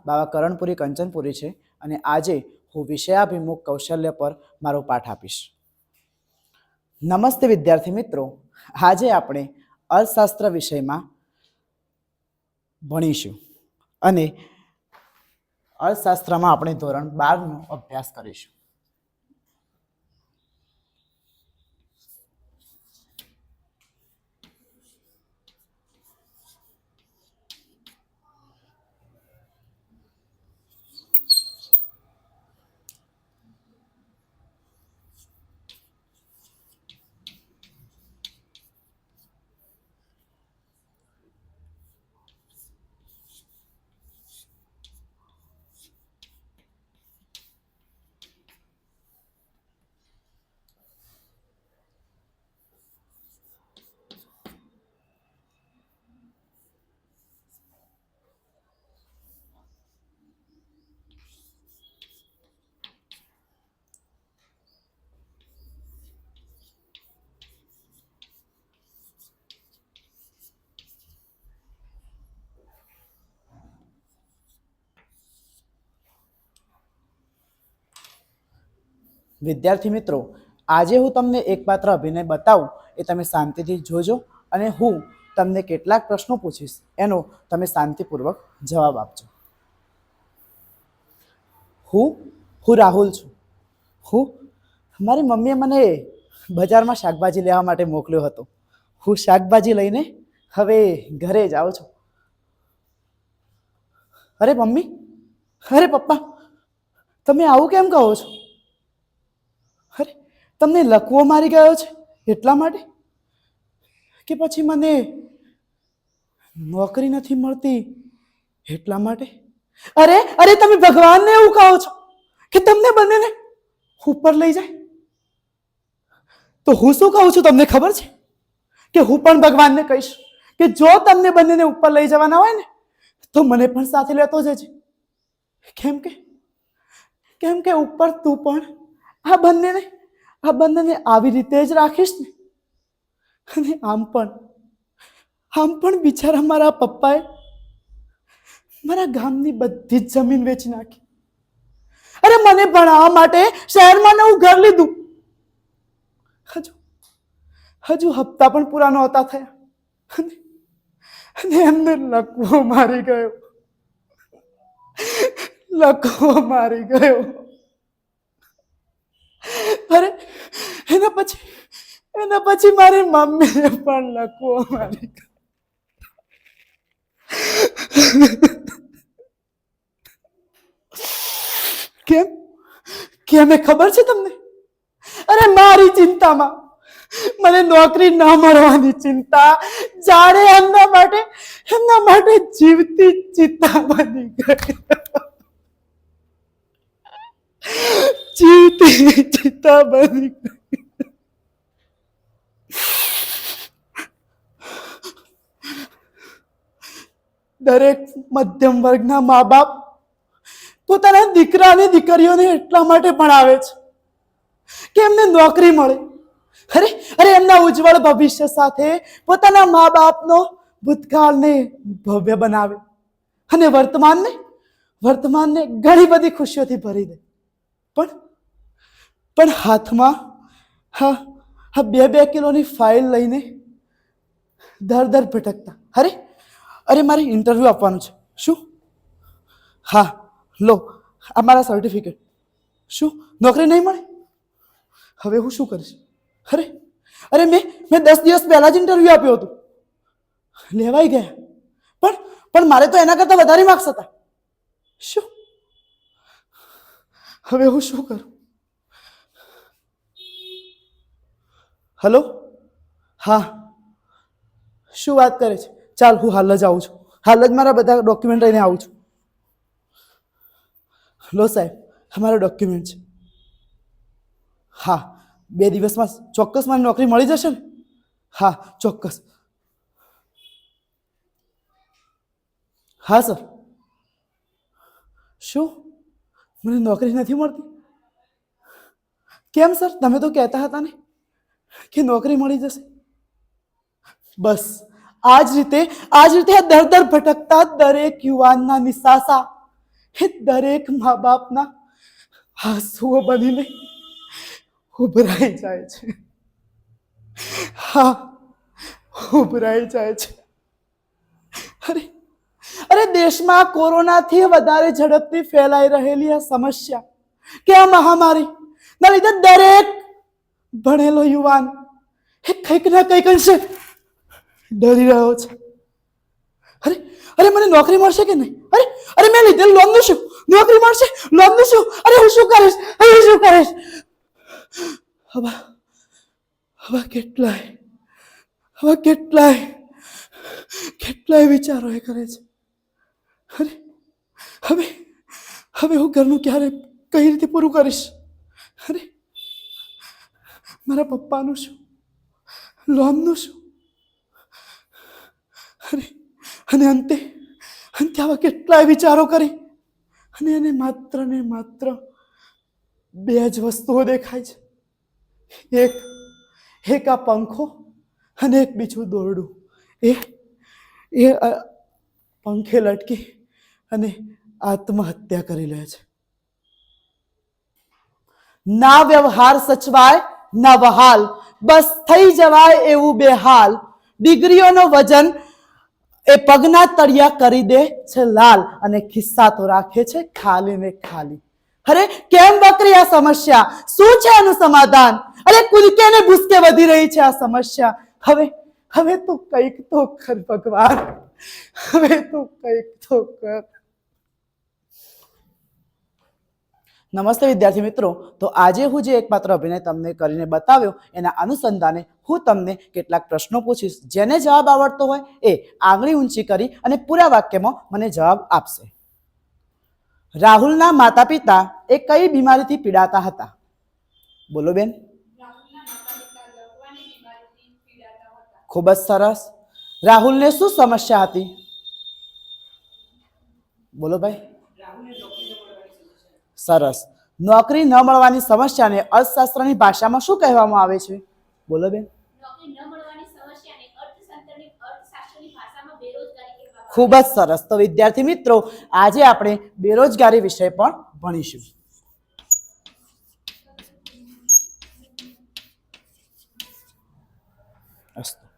બાવા કરણપુરી કંચનપુરી છે અને આજે હું વિષયાભિમુખ કૌશલ્ય પર મારો પાઠ આપીશ. નમસ્તે વિદ્યાર્થી મિત્રો, આજે આપણે અર્થશાસ્ત્ર વિષયમાં ભણીશું અને અર્થશાસ્ત્રમાં આપણે ધોરણ 12નો અભ્યાસ કરીશું. વિદ્યાર્થી મિત્રો, આજે હું તમને એકપાત્ર અભિનય બતાવું એ તમે શાંતિથી જોજો અને હું તમને કેટલાક પ્રશ્નો પૂછીશ એનો તમે શાંતિપૂર્વક જવાબ આપજો. હું રાહુલ છું. મારી મમ્મીએ મને બજારમાં શાકભાજી લેવા માટે મોકલ્યો હતો. હું શાકભાજી લઈને હવે ઘરે જાઉં છું. અરે મમ્મી, અરે પપ્પા, તમે આવું કેમ કહો છો? અરે તમને લકવો મારી ગયો છે એટલા માટે? કે પછી મને નોકરી નથી મળતી એટલા માટે? અરે અરે તમે ભગવાનને એવું કહો છો કે તમને બંનેને ઉપર લઈ જાય? તો હું શું કહું છું તમને ખબર છે? કે હું પણ ભગવાનને કહીશ કે જો તમને બંનેને ઉપર લઈ જવાના હોય ને તો મને પણ સાથે લેતો જજે. કેમ કે ઉપર તું પણ આ બંનેને આવી રીતે જ રાખીશ ને. અને આમ પણ બિચારા મારા પપ્પાએ મારા ગામની બધી જ જમીન વેચી નાખી. અરે મને ભણાવવા માટે શહેરમાં નવું ઘર લીધું. હજુ હપ્તા પણ પૂરા નહોતા થયા અને એમને લકવો મારી ગયો. અરે એના પછી મારી મમ્મીને પણ લકવો મારી ગયો. કેમ એ ખબર છે તમને? અરે મારી ચિંતામાં મને નોકરી ન મળવાની ચિંતા જાણે એમના માટે જીવતી ચિત્તા બની ગઈ. જીવતી ચિત્તા બની ગઈ. દરેક મધ્યમ વર્ગના મા બાપ પોતાના દીકરા અને દીકરીઓને એટલા માટે ભણાવે છે કે એમને નોકરી મળે. અરે એમના ઉજ્જવળ ભવિષ્ય સાથે પોતાના મા બાપનો ભૂતકાળને ભવ્ય બનાવે અને વર્તમાનને ઘણી બધી ખુશીઓથી ભરી દે. પણ હાથમાં હા 2 કિલોની ફાઇલ લઈને દર ભટકતા. અરે મારે ઇન્ટરવ્યુ આપવાનું છે. શું? હા લો આ મારા સર્ટિફિકેટ. શું નોકરી નહીં મળે? હવે હું શું કરીશ? અરે મેં 10 દિવસ પહેલા જ ઇન્ટરવ્યુ આપ્યું હતું, લેવાઈ ગયા. પણ મારે તો એના કરતા વધારે માર્ક્સ હતા. શું? હવે હું શું કરું? હલો, હા, શું વાત કરે છે? ચાલ હું હાલ જ આવું છું. હાલ જ મારા બધા ડોક્યુમેન્ટ લઈને આવું છું. લો સાહેબ, અમારા ડોક્યુમેન્ટ છે. હા 2 દિવસમાં ચોક્કસ મને નોકરી મળી જશે ને? હા ચોક્કસ. હા સર. શું મને નોકરી નથી મળતી? કેમ સર, તમે તો કહેતા હતા ને કે નોકરી મળી જશે. બસ આ જ રીતે દર ભટકતા દરેક યુવાનના નિસાસા એ દરેક મા બાપના આંસુઓ બનીને ઉભરાઈ જાય છે. હા, ઉભરાઈ જાય છે. અરે અરે દેશમાં કોરોનાથી વધારે ઝડપથી ફેલાઈ રહેલી આ સમસ્યા કે આ મહામારી ના લીધે દરેક ભણેલો યુવાન એ કંઈક ના કંઈક અંશે ડરી રહ્યો છે. અરે અરે મને નોકરી મળશે કે નહીં? અરે અરે મેં લીધેલ લોનનું શું? નોકરી મળશે? લોનનું શું? અરે હું શું કરીશ? હું શું કરીશ? હવે હવે કેટલાય વિચારો એ કરે છે. અરે હવે હવે હું ઘરનું ક્યારે કઈ રીતે પૂરું કરીશ? અરે મારા પપ્પાનું શું? લોનનું શું? અરે અને અંતે આવા કેટલાય વિચારો કરી અને એને માત્ર ને માત્ર બે જ વસ્તુઓ દેખાય છે. એક આ પંખો અને એક બીજું દોરડું. એ પંખે લટકી અને આત્મહત્યા કરી લે છે. ના વ્યવહાર સચવાય ના વહાલ, બસ થઈ જવાય એવું બેહાલ. ડિગ્રીઓનો વજન એ પગના તળિયા કરી દે છે લાલ, અને ખિસ્સા તો રાખે છે ખાલી ને ખાલી. અરે કેમ વકરી આ સમસ્યા? શું છે આનું સમાધાન? અરે કુદકે ને ભૂસકે વધી રહી છે આ સમસ્યા. હવે તું કંઈક તો કર ભગવાન, હવે તું કંઈક તો કર. નમસ્તે વિદ્યાર્થી મિત્રો. તો આજે હું જે એકમાત્ર અભિનય તમને કરીને બતાવ્યો એના અનુસંધાને હું તમને કેટલાક પ્રશ્નો પૂછીશ. જેને જવાબ આવડતો હોય એ આંગળી ઊંચી કરી અને પૂરા વાક્યમાં મને જવાબ આપશે. રાહુલના માતા પિતા એ કઈ બીમારીથી પીડાતા હતા? બોલો બેન. ખૂબ જ સરસ. રાહુલને શું સમસ્યા હતી? બોલો ભાઈ. સરસ. નોકરી ન મળવાની સમસ્યાને અર્થશાસ્ત્રની ભાષામાં શું કહેવામાં આવે છે? બોલો બેન. ખૂબ જ સરસ. તો વિદ્યાર્થી મિત્રો, આજે આપણે બેરોજગારી વિષય પણ ભણીશું. અસ્તુ.